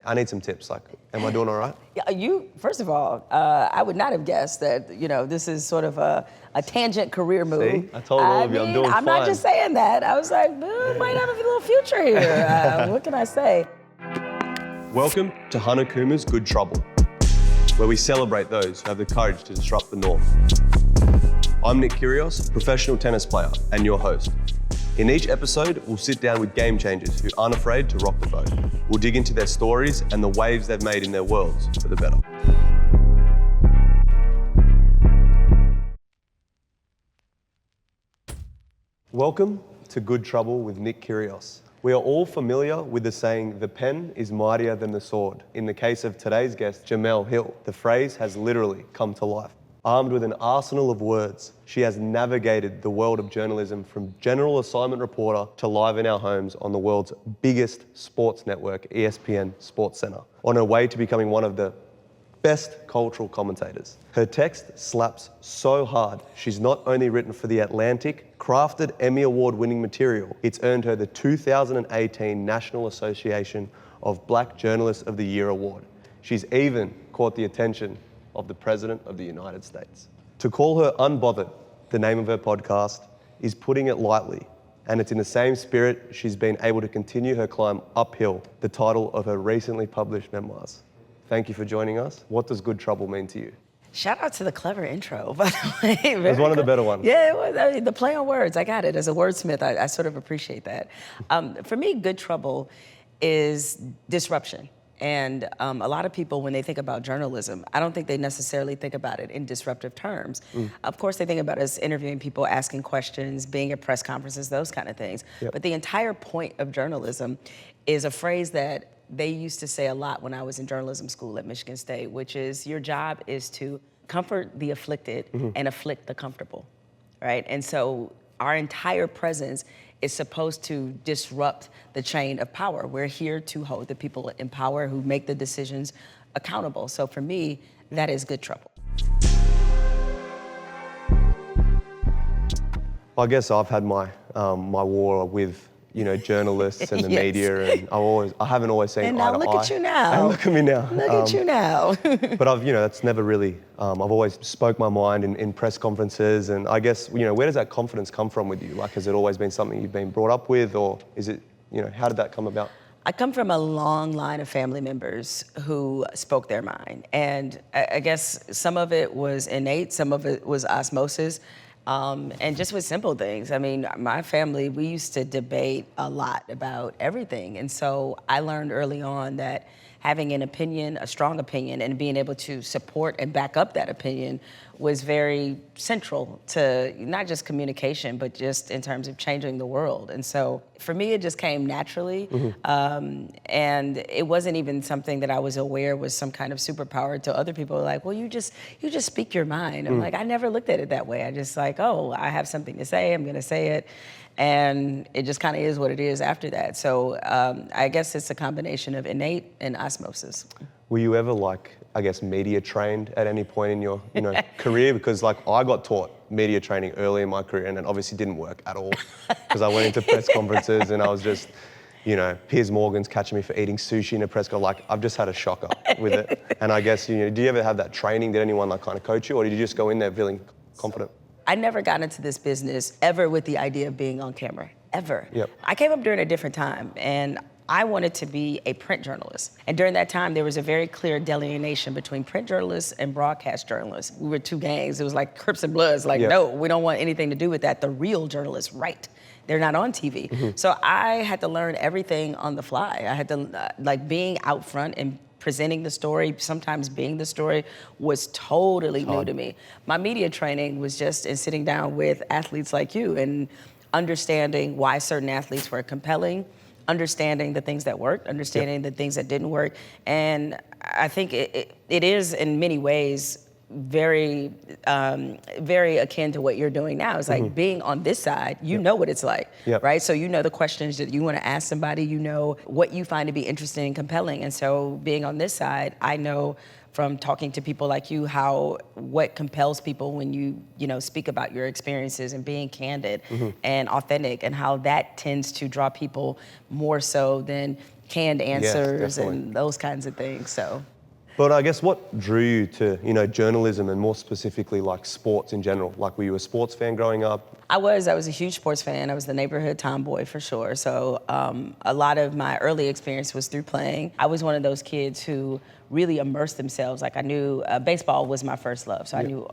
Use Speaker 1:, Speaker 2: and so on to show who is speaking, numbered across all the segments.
Speaker 1: I need some tips. Like, am I doing all right?
Speaker 2: Yeah, first of all, I would not have guessed that, this is sort of a tangent career move.
Speaker 1: See? I told all of you I'm doing
Speaker 2: I'm
Speaker 1: fine.
Speaker 2: not just saying that. I was like, might have a little future here. What can I say?
Speaker 1: Welcome to Hanakuma's Good Trouble, where we celebrate those who have the courage to disrupt the norm. I'm Nick Kyrgios, professional tennis player and your host. In each episode, we'll sit down with game changers who aren't afraid to rock the boat. We'll dig into their stories and the waves they've made in their worlds for the better. Welcome to Good Trouble with Nick Kyrgios. We are all familiar with the saying, the pen is mightier than the sword. In the case of today's guest, Jemele Hill, the phrase has literally come to life. Armed with an arsenal of words, she has navigated the world of journalism from general assignment reporter to live in our homes on the world's biggest sports network, ESPN SportsCenter, on her way to becoming one of the best cultural commentators. Her text slaps so hard, she's not only written for The Atlantic, crafted Emmy Award-winning material, it's earned her the 2018 National Association of Black Journalists of the Year Award. She's even caught the attention of the President of the United States. To call her Unbothered, the name of her podcast, is putting it lightly, and it's in the same spirit she's been able to continue her climb uphill, the title of her recently published memoirs. Thank you for joining us. What does Good Trouble mean to you?
Speaker 2: Shout out to the clever intro, by the way.
Speaker 1: It was one of the better ones.
Speaker 2: Yeah, it was. I mean, the play on words, I got it. As a wordsmith, I sort of appreciate that. For me, Good Trouble is disruption. And a lot of people, when they think about journalism, I don't think they necessarily think about it in disruptive terms. Of course, they think about us interviewing people, asking questions, being at press conferences, those kind of things.
Speaker 1: Yep.
Speaker 2: But the entire point of journalism is a phrase that they used to say a lot when I was in journalism school at Michigan State, which is your job is to comfort the afflicted and afflict the comfortable, right? And so our entire presence is supposed to disrupt the chain of power. We're here to hold the people in power who make the decisions accountable. So for me, that is Good Trouble.
Speaker 1: I guess I've had my my war with journalists and the
Speaker 2: Yes.
Speaker 1: media, and I haven't always seen
Speaker 2: And
Speaker 1: eye
Speaker 2: now
Speaker 1: to
Speaker 2: look
Speaker 1: eye.
Speaker 2: at you now.
Speaker 1: And look at me now.
Speaker 2: Look at you now.
Speaker 1: But that's never really. I've always spoke my mind in press conferences, and I guess where does that confidence come from with you? Like, has it always been something you've been brought up with, or is it how did that come about?
Speaker 2: I come from a long line of family members who spoke their mind. And I guess some of it was innate, some of it was osmosis, and just with simple things. I mean, my family, we used to debate a lot about everything. And so I learned early on that having an opinion, a strong opinion, and being able to support and back up that opinion was very central to not just communication, but just in terms of changing the world. And so for me, it just came naturally. And it wasn't even something that I was aware was some kind of superpower. To other people, like, well, you just speak your mind. I'm like, I never looked at it that way. I just like, oh, I have something to say, I'm gonna say it. And it just kind of is what it is after that. So I guess it's a combination of innate and osmosis.
Speaker 1: Were you ever media trained at any point in your career? Because I got taught media training early in my career, and it obviously didn't work at all because I went into press conferences and I was just, Piers Morgan's catching me for eating sushi in a press conference. Like, I've just had a shocker with it. And I guess, do you ever have that training? Did anyone kind of coach you, or did you just go in there feeling confident?
Speaker 2: I never got into this business ever with the idea of being on camera, ever.
Speaker 1: Yep.
Speaker 2: I came up during a different time, and I wanted to be a print journalist. And during that time, there was a very clear delineation between print journalists and broadcast journalists. We were two gangs. It was like Crips and Bloods. Like,
Speaker 1: Yep.
Speaker 2: no, we don't want anything to do with that. The real journalists write. They're not on TV. So I had to learn everything on the fly. I had to, being out front and presenting the story, sometimes being the story, was totally new to me. My media training was just in sitting down with athletes like you and understanding why certain athletes were compelling, understanding the things that worked, understanding the things that didn't work. And I think it is in many ways very akin to what you're doing now. It's like being on this side, you know what it's like, right? So you know the questions that you want to ask somebody, you know what you find to be interesting and compelling. And so being on this side, I know from talking to people like you what compels people when you speak about your experiences and being candid and authentic, and how that tends to draw people more so than canned answers
Speaker 1: definitely.
Speaker 2: and those kinds of things. So.
Speaker 1: But I guess what drew you to, journalism and more specifically like sports in general? Like, were you a sports fan growing up?
Speaker 2: I was a huge sports fan. I was the neighborhood tomboy for sure. So a lot of my early experience was through playing. I was one of those kids who really immersed themselves. Like I knew baseball was my first love. So I knew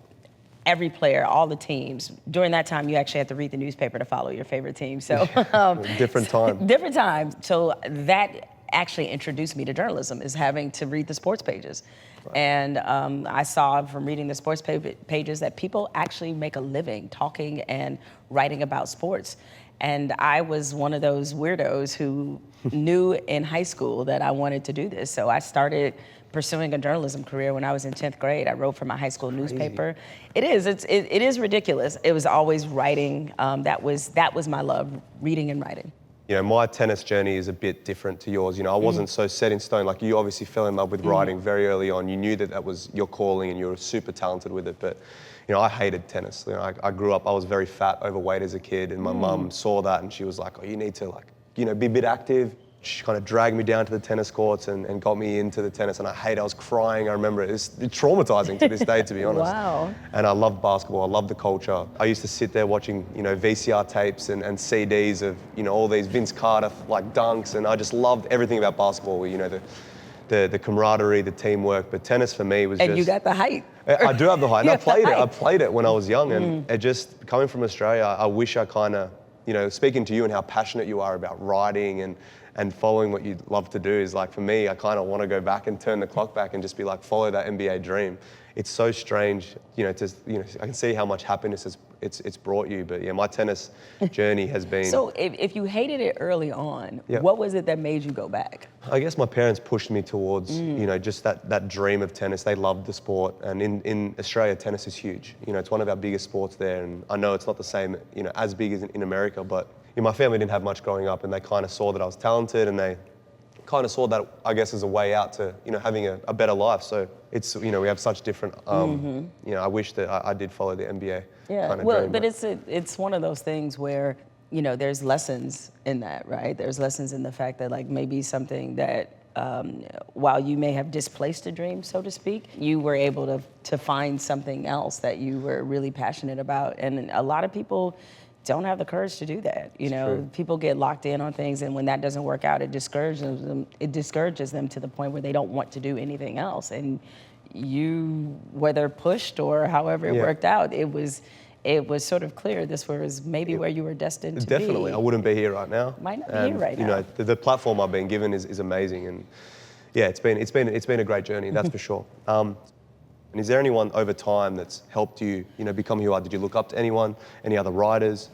Speaker 2: every player, all the teams. During that time, you actually had to read the newspaper to follow your favorite team. So
Speaker 1: Different time.
Speaker 2: Different times. So that actually introduced me to journalism, is having to read the sports pages. Right. And I saw from reading the sports pages that people actually make a living talking and writing about sports. And I was one of those weirdos who knew in high school that I wanted to do this. So I started pursuing a journalism career when I was in 10th grade. I wrote for my high school newspaper. It is ridiculous. It was always writing. That was my love, reading and writing.
Speaker 1: My tennis journey is a bit different to yours. I wasn't so set in stone. Like, you obviously fell in love with writing very early on. You knew that was your calling and you were super talented with it. But, I hated tennis. I grew up, I was very fat, overweight as a kid, and my mum saw that and she was like, oh, you need to be a bit active. She kind of dragged me down to the tennis courts and got me into the tennis, and I hate it. I was crying. I remember it. It's traumatizing to this day, to be honest.
Speaker 2: Wow.
Speaker 1: And I loved basketball. I loved the culture. I used to sit there watching, VCR tapes and CDs of, all these Vince Carter dunks, and I just loved everything about basketball. The camaraderie, the teamwork. But tennis for me was
Speaker 2: And you got the height.
Speaker 1: I do have the height. And I played it.
Speaker 2: height.
Speaker 1: I played it when I was young, and it just, coming from Australia, I wish I kind of, speaking to you and how passionate you are about writing and following what you love to do is for me, I kind of want to go back and turn the clock back and just be follow that NBA dream. It's so strange, I can see how much happiness it's brought you, but my tennis journey has been.
Speaker 2: So if you hated it early on,
Speaker 1: Yeah.
Speaker 2: what was it that made you go back?
Speaker 1: I guess my parents pushed me towards, just that dream of tennis. They loved the sport, and in Australia, tennis is huge. It's one of our biggest sports there, and I know it's not the same, as big as in America, but my family didn't have much growing up, and they kind of saw that I was talented, and they kind of saw that, I guess, as a way out to, having a better life. So it's, we have such different, I wish that I did follow the NBA kind of dream.
Speaker 2: But it's one of those things where, there's lessons in that, right? There's lessons in the fact that maybe something that, while you may have displaced a dream, so to speak, you were able to find something else that you were really passionate about. And a lot of people don't have the courage to do that.
Speaker 1: True.
Speaker 2: People get locked in on things, and when that doesn't work out, it discourages them to the point where they don't want to do anything else. And you, whether pushed or however it worked out, it was sort of clear this was maybe where you were destined to be.
Speaker 1: Definitely, I wouldn't be here right now.
Speaker 2: Might not be here right now.
Speaker 1: The platform I've been given is amazing, and it's been a great journey, that's for sure. And is there anyone over time that's helped you, become who you are? Did you look up to anyone? Any other writers?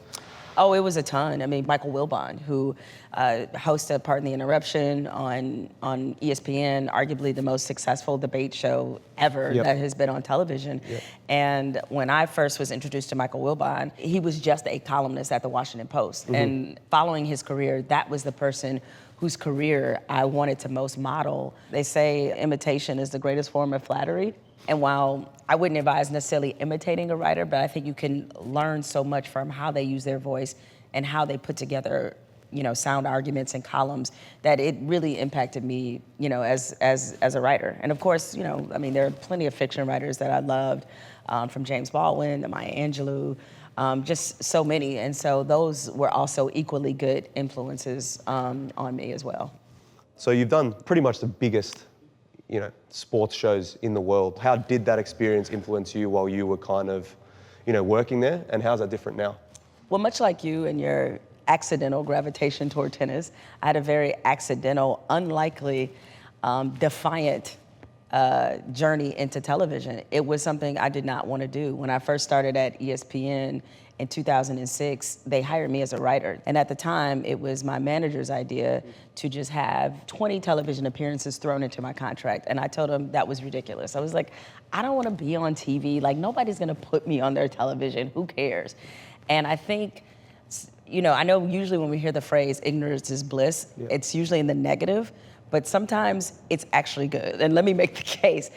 Speaker 2: Oh, it was a ton. I mean, Michael Wilbon, who hosted Pardon the Interruption on ESPN, arguably the most successful debate show ever that has been on television. Yep. And when I first was introduced to Michael Wilbon, he was just a columnist at the Washington Post. And following his career, that was the person whose career I wanted to most model. They say imitation is the greatest form of flattery. And while I wouldn't advise necessarily imitating a writer, but I think you can learn so much from how they use their voice and how they put together, sound arguments and columns, that it really impacted me, as a writer. And of course, there are plenty of fiction writers that I loved, from James Baldwin to Maya Angelou, just so many. And so those were also equally good influences on me as well.
Speaker 1: So you've done pretty much the biggest sports shows in the world. How did that experience influence you while you were kind of, working there? And how's that different now?
Speaker 2: Well, much like you and your accidental gravitation toward tennis, I had a very accidental, unlikely, defiant journey into television. It was something I did not want to do. When I first started at ESPN in 2006, they hired me as a writer. And at the time, it was my manager's idea to just have 20 television appearances thrown into my contract. And I told him that was ridiculous. I was like, I don't want to be on TV. Nobody's going to put me on their television. Who cares? And I think, I know usually when we hear the phrase ignorance is bliss, it's usually in the negative. But sometimes it's actually good. And let me make the case.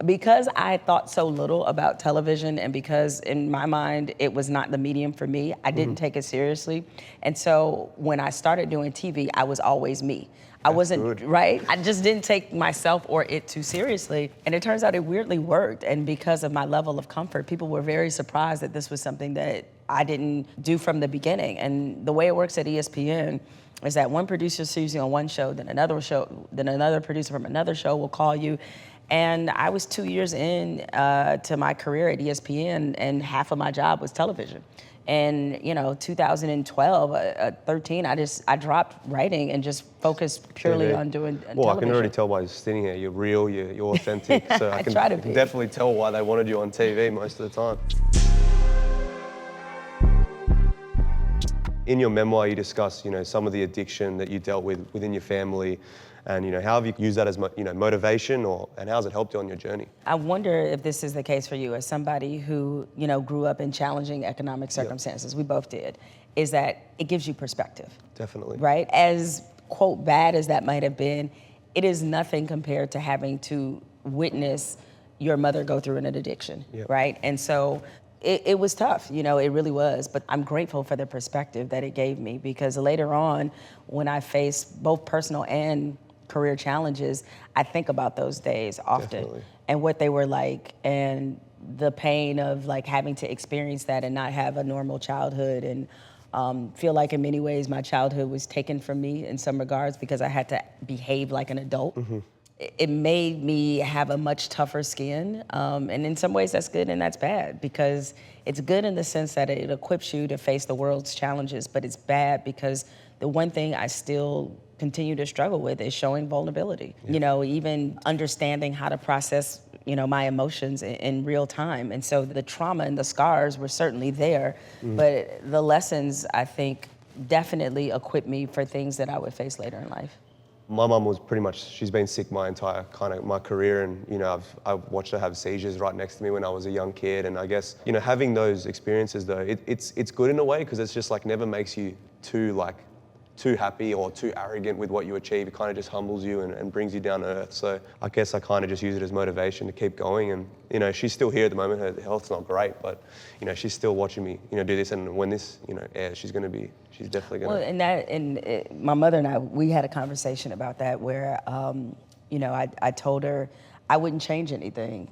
Speaker 2: Because I thought so little about television, and because in my mind it was not the medium for me, I didn't take it seriously. And so when I started doing TV, I was always me. I wasn't,
Speaker 1: good.
Speaker 2: right? I just didn't take myself or it too seriously. And it turns out it weirdly worked. And because of my level of comfort, people were very surprised that this was something that I didn't do from the beginning. And the way it works at ESPN is that one producer sees you on one show, then another producer from another show will call you. And I was 2 years in to my career at ESPN, and half of my job was television. And 2012, 13, I dropped writing and just focused purely
Speaker 1: TV.
Speaker 2: on doing
Speaker 1: Well,
Speaker 2: television.
Speaker 1: I can already tell by you sitting here, you're real, you're authentic. So I can
Speaker 2: try to be.
Speaker 1: definitely tell why they wanted you on TV most of the time. In your memoir, you discuss, some of the addiction that you dealt with within your family, and how have you used that as motivation, and how has it helped you on your journey?
Speaker 2: I wonder if this is the case for you as somebody who grew up in challenging economic circumstances. Yep. We both did. Is that it gives you perspective.
Speaker 1: Definitely.
Speaker 2: Right? As quote bad as that might have been, it is nothing compared to having to witness your mother go through an addiction. Yep. Right? And so it was tough, it really was. But I'm grateful for the perspective that it gave me, because later on, when I faced both personal and career challenges, I think about those days often. Definitely. And what they were like, and the pain of having to experience that and not have a normal childhood, and feel like in many ways my childhood was taken from me in some regards because I had to behave like an adult. Mm-hmm. It made me have a much tougher skin, and in some ways that's good and that's bad, because it's good in the sense that it equips you to face the world's challenges, but it's bad because the one thing I still continue to struggle with is showing vulnerability. Yeah. Even understanding how to process, my emotions in real time. And so the trauma and the scars were certainly there, but the lessons, I think, definitely equipped me for things that I would face later in life.
Speaker 1: My mum was she's been sick my entire my career, and I've watched her have seizures right next to me when I was a young kid. And I guess having those experiences though, it's good in a way, because it's just never makes you too happy or too arrogant with what you achieve. It kind of just humbles you and brings you down to earth. So I guess I kind of just use it as motivation to keep going. And she's still here at the moment. Her health's not great, but she's still watching me do this. And when this airs, she's definitely gonna.
Speaker 2: Well, my mother and I, we had a conversation about that where I told her I wouldn't change anything,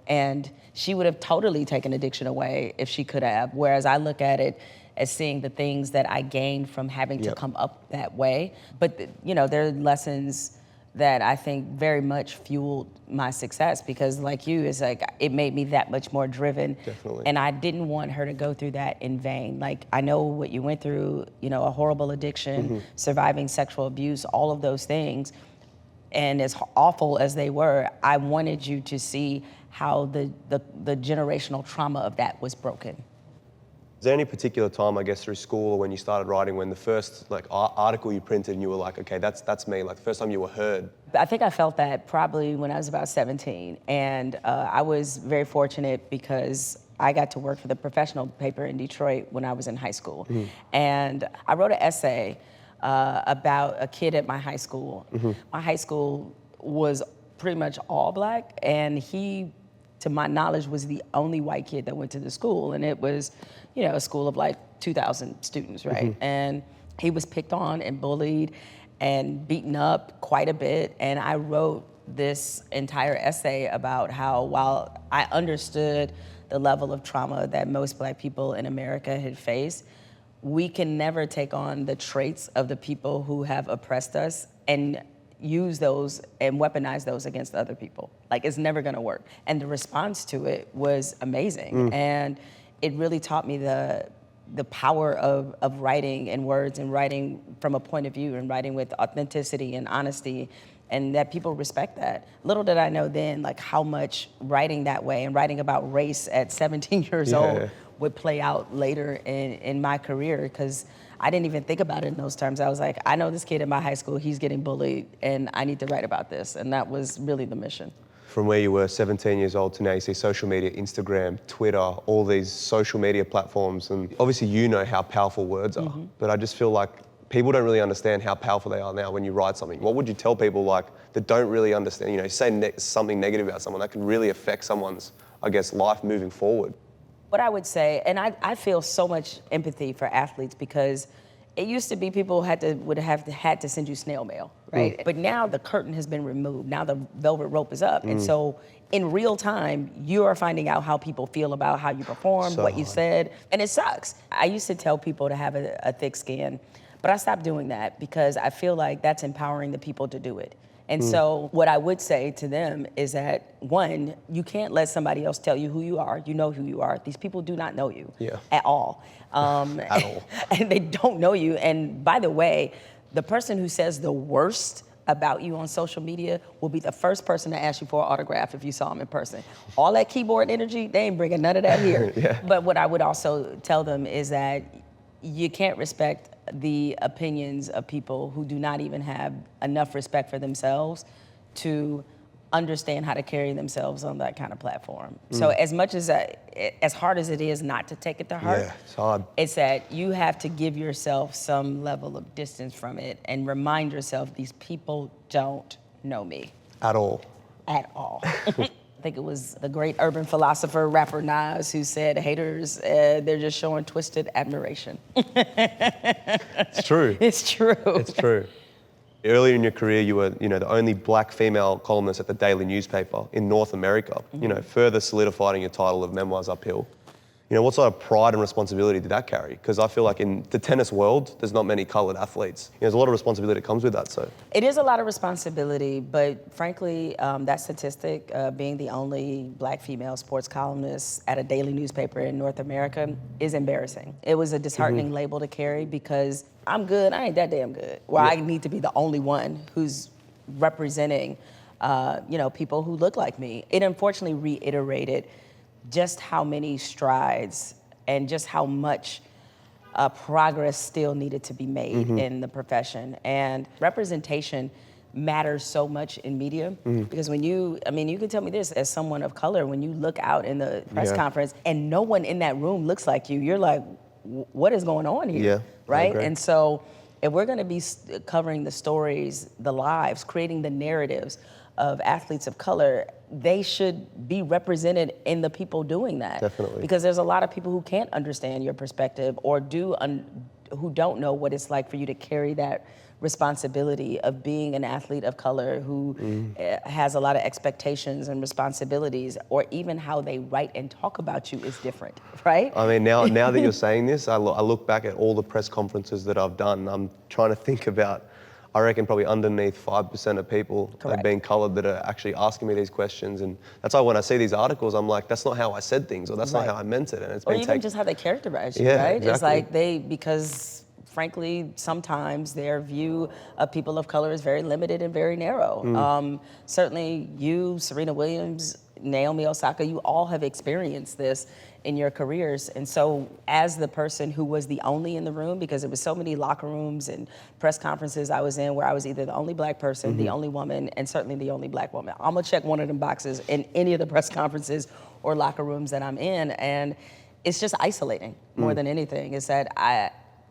Speaker 2: and she would have totally taken addiction away if she could have. Whereas I look at it as seeing the things that I gained from having to come up that way. But there are lessons that I think very much fueled my success, because like you, it's it made me that much more driven.
Speaker 1: Definitely.
Speaker 2: And I didn't want her to go through that in vain. I know what you went through, a horrible addiction, surviving sexual abuse, all of those things. And as awful as they were, I wanted you to see how the generational trauma of that was broken.
Speaker 1: Is there any particular time, I guess, through school or when you started writing, when the first article you printed and you were like, okay, that's me, the first time you were heard?
Speaker 2: I think I felt that probably when I was about 17. And I was very fortunate because I got to work for the professional paper in Detroit when I was in high school. Mm-hmm. And I wrote an essay about a kid at my high school. Mm-hmm. My high school was pretty much all black, and he, to my knowledge, was the only white kid that went to the school. And it was, a school of 2,000 students, right? Mm-hmm. And he was picked on and bullied and beaten up quite a bit. And I wrote this entire essay about how, while I understood the level of trauma that most black people in America had faced, we can never take on the traits of the people who have oppressed us and use those and weaponize those against other people. It's never gonna work. And the response to it was amazing. And it really taught me the power of writing in words, and writing from a point of view, and writing with authenticity and honesty, and that people respect that. Little did I know then, how much writing that way and writing about race at 17 years old would play out later in my career, because I didn't even think about it in those terms. I was like, I know this kid in my high school, he's getting bullied, and I need to write about this. And that was really the mission.
Speaker 1: From where you were 17 years old to now, you see social media, Instagram, Twitter, all these social media platforms. And obviously you know how powerful words are, but I just feel like people don't really understand how powerful they are now when you write something. What would you tell people that don't really understand, say something negative about someone that can really affect someone's, life moving forward?
Speaker 2: What I would say, and I feel so much empathy for athletes, because it used to be people would have had to send you snail mail, right? But now the curtain has been removed. Now the velvet rope is up. And so in real time, you are finding out how people feel about how you performed,
Speaker 1: So
Speaker 2: what you
Speaker 1: hard.
Speaker 2: said, and it sucks. I used to tell people to have a thick skin, but I stopped doing that because I feel like that's empowering the people to do it. And so what I would say to them is that, one, you can't let somebody else tell you who you are. You know who you are. These people do not know you at all.
Speaker 1: At all.
Speaker 2: And they don't know you. And by the way, the person who says the worst about you on social media will be the first person to ask you for an autograph if you saw them in person. All that keyboard energy, they ain't bringing none of that here. But what I would also tell them is that you can't respect the opinions of people who do not even have enough respect for themselves to understand how to carry themselves on that kind of platform. So as much as hard as it is not to take it to heart,
Speaker 1: it's hard.
Speaker 2: it's that you have to give yourself some level of distance from it and remind yourself these people don't know me.
Speaker 1: At all.
Speaker 2: At all. I think it was the great urban philosopher, rapper Nas, who said, haters, they're just showing twisted admiration.
Speaker 1: It's true.
Speaker 2: It's true.
Speaker 1: It's true. Earlier in your career, you were, the only black female columnist at the daily newspaper in North America, further solidifying your title of Memoirs Uphill. What sort of pride and responsibility did that carry? Because I feel like in the tennis world, there's not many colored athletes. There's a lot of responsibility that comes with that, so.
Speaker 2: It is a lot of responsibility, but frankly, that statistic, being the only black female sports columnist at a daily newspaper in North America, is embarrassing. It was a disheartening label to carry because I'm good, I ain't that damn good. Well, I need to be the only one who's representing, people who look like me. It unfortunately reiterated just how many strides and just how much progress still needed to be made in the profession. And representation matters so much in media because when you can tell me this as someone of color, when you look out in the press conference and no one in that room looks like you, you're like, what is going on here, right? And so if we're gonna be covering the stories, the lives, creating the narratives of athletes of color, they should be represented in the people doing that.
Speaker 1: Definitely.
Speaker 2: Because there's a lot of people who can't understand your perspective or who don't know what it's like for you to carry that responsibility of being an athlete of color who has a lot of expectations and responsibilities, or even how they write and talk about you is different, right?
Speaker 1: I mean, now that you're saying this, I look back at all the press conferences that I've done. I'm trying to think about, I reckon probably underneath 5% of people that are being coloured that are actually asking me these questions. And that's why when I see these articles, I'm like, that's not how I said things, or that's not how I meant it. And it's
Speaker 2: or
Speaker 1: been
Speaker 2: even just how they characterize you,
Speaker 1: Yeah,
Speaker 2: right?
Speaker 1: exactly.
Speaker 2: It's like because frankly, sometimes their view of people of color is very limited and very narrow. Certainly you, Serena Williams, Naomi Osaka, you all have experienced this in your careers. And so as the person who was the only in the room, because there was so many locker rooms and press conferences I was in where I was either the only black person, the only woman, and certainly the only black woman. I'm gonna check one of them boxes in any of the press conferences or locker rooms that I'm in. And it's just isolating more than anything. Is that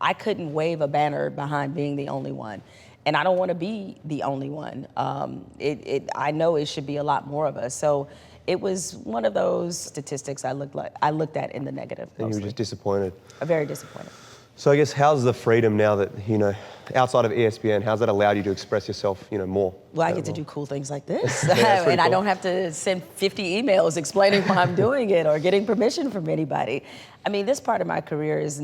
Speaker 2: I couldn't wave a banner behind being the only one. And I don't want to be the only one. I know it should be a lot more of us. So it was one of those statistics I looked at in the negative.
Speaker 1: And you were just disappointed.
Speaker 2: Very disappointed.
Speaker 1: So I guess how's the freedom now that, outside of ESPN, how's that allowed you to express yourself, more?
Speaker 2: Well, I get to do cool things like this.
Speaker 1: Yeah,
Speaker 2: and I
Speaker 1: cool.
Speaker 2: don't have to send 50 emails explaining why I'm doing it or getting permission from anybody. I mean, this part of my career is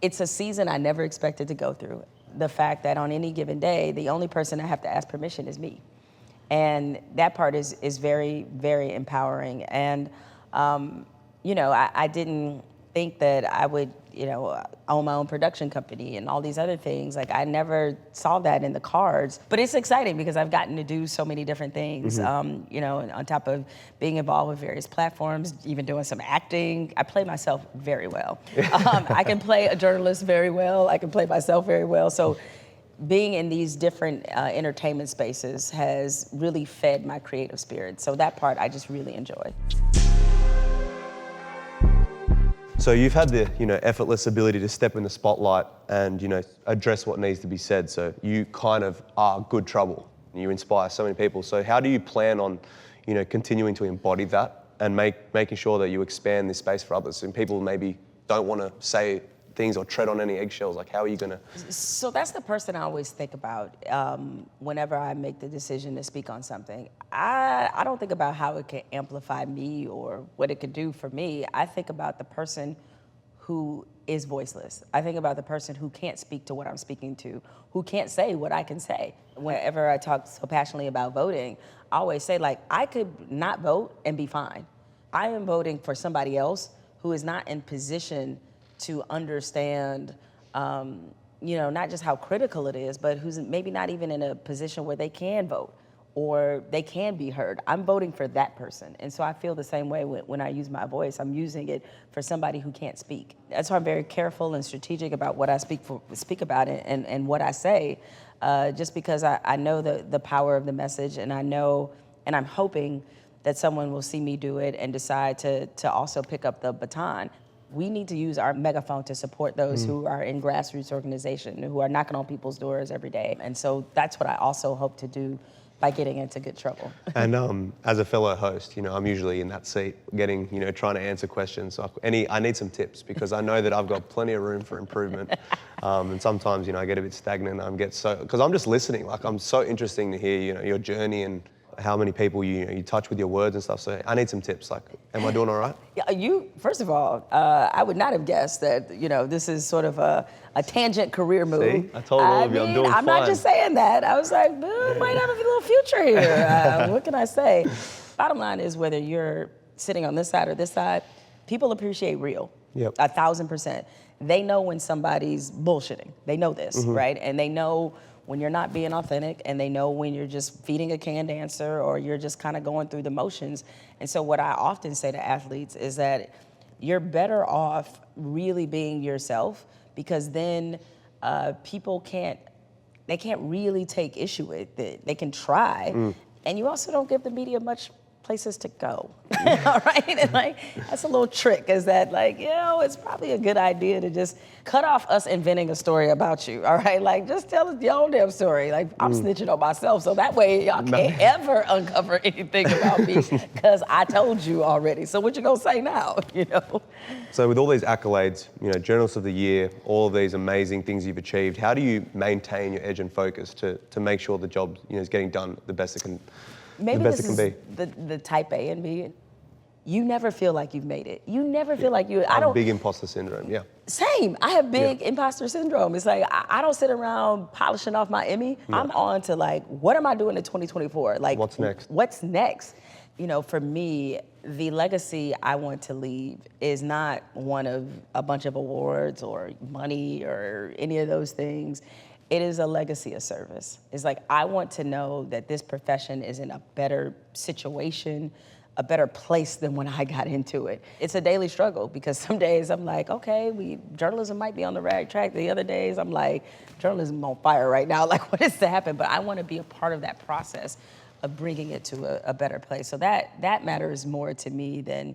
Speaker 2: it's a season I never expected to go through. The fact that on any given day, the only person I have to ask permission is me. And that part is very, very empowering. And, I didn't think that I would, own my own production company and all these other things. Like, I never saw that in the cards. But it's exciting because I've gotten to do so many different things, on top of being involved with various platforms, even doing some acting. I play myself very well. I can play a journalist very well. I can play myself very well. So being in these different entertainment spaces has really fed my creative spirit. So that part I just really enjoy.
Speaker 1: So you've had the, effortless ability to step in the spotlight and, address what needs to be said. So you kind of are good trouble. You inspire so many people. So how do you plan on, continuing to embody that and making sure that you expand this space for others and people maybe don't want to say things or tread on any eggshells? Like, how are you gonna?
Speaker 2: So that's the person I always think about whenever I make the decision to speak on something. I don't think about how it can amplify me or what it could do for me. I think about the person who is voiceless. I think about the person who can't speak to what I'm speaking to, who can't say what I can say. Whenever I talk so passionately about voting, I always say, like, I could not vote and be fine. I am voting for somebody else who is not in position to understand, not just how critical it is, but who's maybe not even in a position where they can vote or they can be heard. I'm voting for that person. And so I feel the same way when I use my voice. I'm using it for somebody who can't speak. That's why I'm very careful and strategic about what I speak about and what I say, just because I know the power of the message, and I know, and I'm hoping that someone will see me do it and decide to also pick up the baton. We need to use our megaphone to support those who are in grassroots organization, who are knocking on people's doors every day. And so that's what I also hope to do by getting into good trouble.
Speaker 1: And as a fellow host, I'm usually in that seat getting, trying to answer questions. So I need some tips, because I know that I've got plenty of room for improvement. And sometimes, I get a bit stagnant. Because I'm just listening. Like, I'm so interesting to hear, your journey and how many people you touch with your words and stuff. So I need some tips. Like, am I doing all right?
Speaker 2: Yeah, first of all, I would not have guessed that, this is sort of a tangent career move.
Speaker 1: See? I told all of you I'm doing fine.
Speaker 2: I'm not just saying that. I was like, might have a little future here. What can I say? Bottom line is, whether you're sitting on this side or this side, people appreciate real.
Speaker 1: Yep.
Speaker 2: 1,000%. They know when somebody's bullshitting. They know this, right? And they know when you're not being authentic, and they know when you're just feeding a canned answer or you're just kind of going through the motions. And so what I often say to athletes is that you're better off really being yourself, because then people can't really take issue with it. They can try, and you also don't give the media much places to go. All right, and that's a little trick, is that it's probably a good idea to just cut off us inventing a story about you. All right, just tell us your own damn story. I'm snitching on myself, so that way y'all can't ever uncover anything about me, because I told you already. So what you gonna say now?
Speaker 1: So with all these accolades, Journalist of the Year, all of these amazing things you've achieved, how do you maintain your edge and focus to make sure the job is getting done the best it can?
Speaker 2: Maybe this is the type A in me. You never feel like you've made it. You never feel like you.
Speaker 1: I don't. Big imposter syndrome. Yeah.
Speaker 2: Same. I have big imposter syndrome. It's like I don't sit around polishing off my Emmy. No. I'm on to what am I doing in 2024?
Speaker 1: What's next?
Speaker 2: What's next? For me, the legacy I want to leave is not one of a bunch of awards or money or any of those things. It is a legacy of service. It's I want to know that this profession is in a better situation, a better place than when I got into it. It's a daily struggle, because some days I'm like, okay, journalism might be on the right track. The other days I'm like, journalism on fire right now. What is to happen? But I want to be a part of that process of bringing it to a better place. So that matters more to me than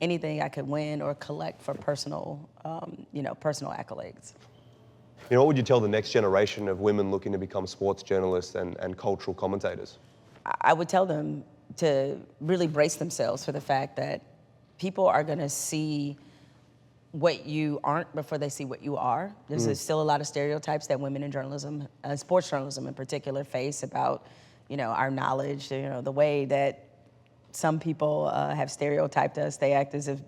Speaker 2: anything I could win or collect for personal accolades.
Speaker 1: What would you tell the next generation of women looking to become sports journalists and cultural commentators?
Speaker 2: I would tell them to really brace themselves for the fact that people are going to see what you aren't before they see what you are. There's still a lot of stereotypes that women in journalism, sports journalism in particular, face about, our knowledge, the way that some people have stereotyped us. They act as if,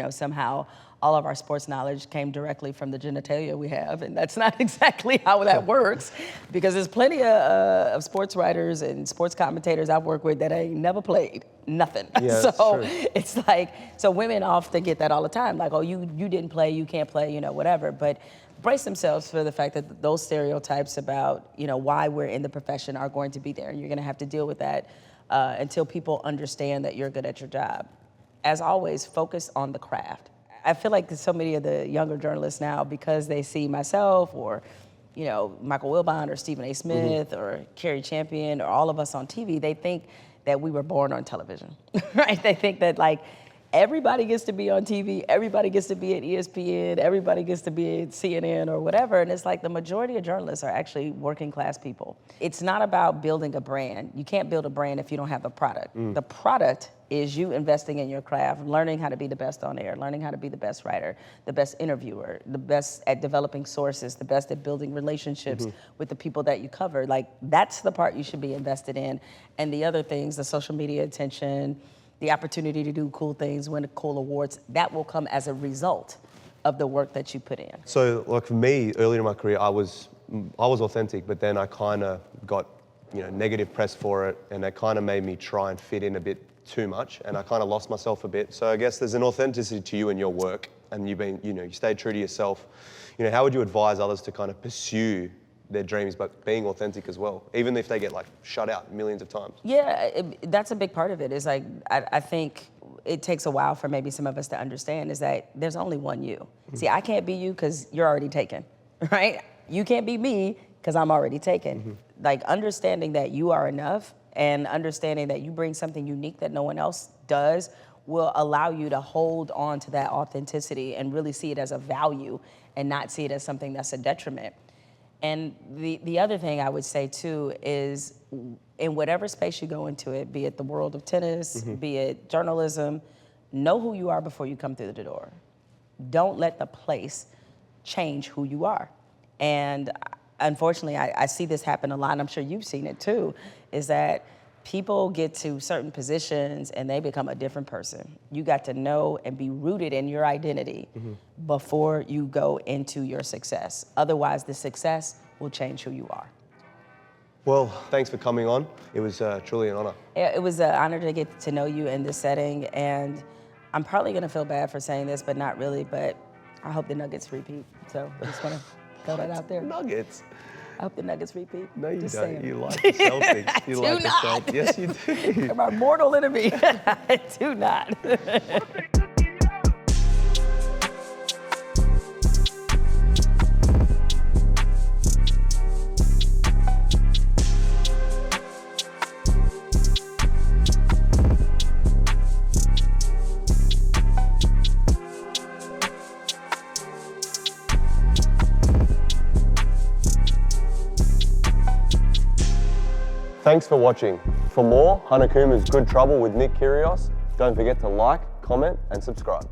Speaker 2: somehow all of our sports knowledge came directly from the genitalia we have, and that's not exactly how that works, because there's plenty of sports writers and sports commentators I've worked with that ain't never played nothing.
Speaker 1: Yeah,
Speaker 2: so it's so women often get that all the time, oh, you didn't play, you can't play, whatever. But brace themselves for the fact that those stereotypes about, why we're in the profession are going to be there, and you're gonna have to deal with that until people understand that you're good at your job. As always, focus on the craft. I feel like so many of the younger journalists now, because they see myself or, Michael Wilbon or Stephen A. Smith or Carrie Champion or all of us on TV, they think that we were born on television, right? They think that everybody gets to be on TV, everybody gets to be at ESPN, everybody gets to be at CNN or whatever, and it's like the majority of journalists are actually working class people. It's not about building a brand. You can't build a brand if you don't have a product. The product is you investing in your craft, learning how to be the best on air, learning how to be the best writer, the best interviewer, the best at developing sources, the best at building relationships with the people that you cover. Like, that's the part you should be invested in. And the other things, the social media attention, the opportunity to do cool things, win cool awards, that will come as a result of the work that you put in.
Speaker 1: So, like for me, earlier in my career, I was authentic, but then I kind of got, negative press for it, and that kind of made me try and fit in a bit too much, and I kind of lost myself a bit. So I guess there's an authenticity to you and your work, and you've been, you stayed true to yourself. How would you advise others to kind of pursue their dreams, but being authentic as well, even if they get like shut out millions of times?
Speaker 2: Yeah, that's a big part of it. Is like, I think it takes a while for maybe some of us to understand is that there's only one you. See, I can't be you because you're already taken, right? You can't be me because I'm already taken. Like, understanding that you are enough and understanding that you bring something unique that no one else does will allow you to hold on to that authenticity and really see it as a value and not see it as something that's a detriment. And the other thing I would say too is, in whatever space you go into it, be it the world of tennis, be it journalism, know who you are before you come through the door. Don't let the place change who you are. And unfortunately, I see this happen a lot, and I'm sure you've seen it too, is that people get to certain positions and they become a different person. You got to know and be rooted in your identity before you go into your success. Otherwise, the success will change who you are.
Speaker 1: Well, thanks for coming on. It was truly an honor.
Speaker 2: It was an honor to get to know you in this setting, and I'm probably gonna feel bad for saying this, but not really, but I hope the Nuggets repeat. So just wanna throw that out there.
Speaker 1: Nuggets?
Speaker 2: I hope the Nuggets repeat.
Speaker 1: No, you
Speaker 2: Just
Speaker 1: don't.
Speaker 2: saying.
Speaker 1: You like the Celtics. You
Speaker 2: Do
Speaker 1: like
Speaker 2: not.
Speaker 1: the Celtics. Yes, you do.
Speaker 2: They're my mortal enemy. Do not.
Speaker 1: Thanks for watching. For more Hanakuma's Good Trouble with Nick Kyrgios, don't forget to like, comment, and subscribe.